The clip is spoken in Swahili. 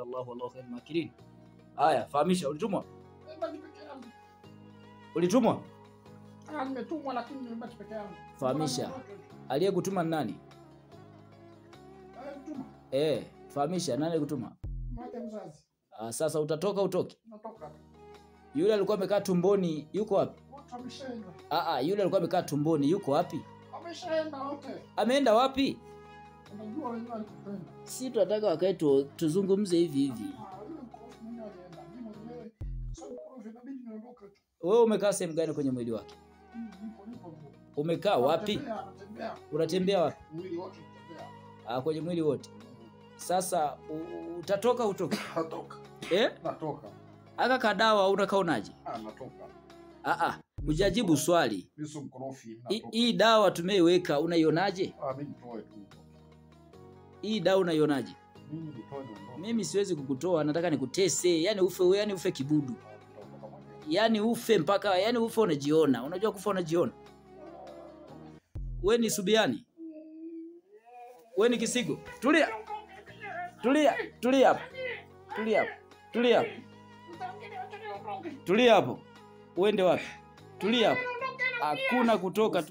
Allah wallahu khairul makirin. Haya, fahamisha, ulitumwa? Ulitumwa? Nimetumwa lakini nimebaki peke yangu. Fahamisha. Aliyekutuma nani? Fahamisha nani alikutuma? Mama mzazi. Sasa utatoka utoke? Natoka. Yule alikuwa amekaa tumboni yuko wapi? Ameshaenda. Yule alikuwa amekaa tumboni yuko wapi? Ameshaenda wote. Ameenda wapi? Unajua wenyewe alikupenda. Si tunataka wakae tuzungumze hivi hivi. Wewe umekaa sehemu gani kwenye mwili wake? Umekaa wapi? Unatembea wapi? Mwili wote unatembea. Kwenye mwili wote. Sasa utatoka utoke? Natoka. Natoka. Aka kadawa unakaonaje? Natoka. Hujajibu swali. Mimi sio mkorofi, natoka. Hii dawa tumeionaje? Unaionaje? Mimi nitoe tu. Hii dawa unaionaje? Mimi nitoe tu. Mimi siwezi kukutoa, nataka nikutese, yani ufe kibudu. Yani ufe mpaka, yani ufe unajiona. Unajua kufa unajiona? Wewe ni Subiani? Wewe ni Kisigo? Tulia. Tulia hapo. Tulia hapo. Uende wapi? Tulia hapo. Hakuna kutoka.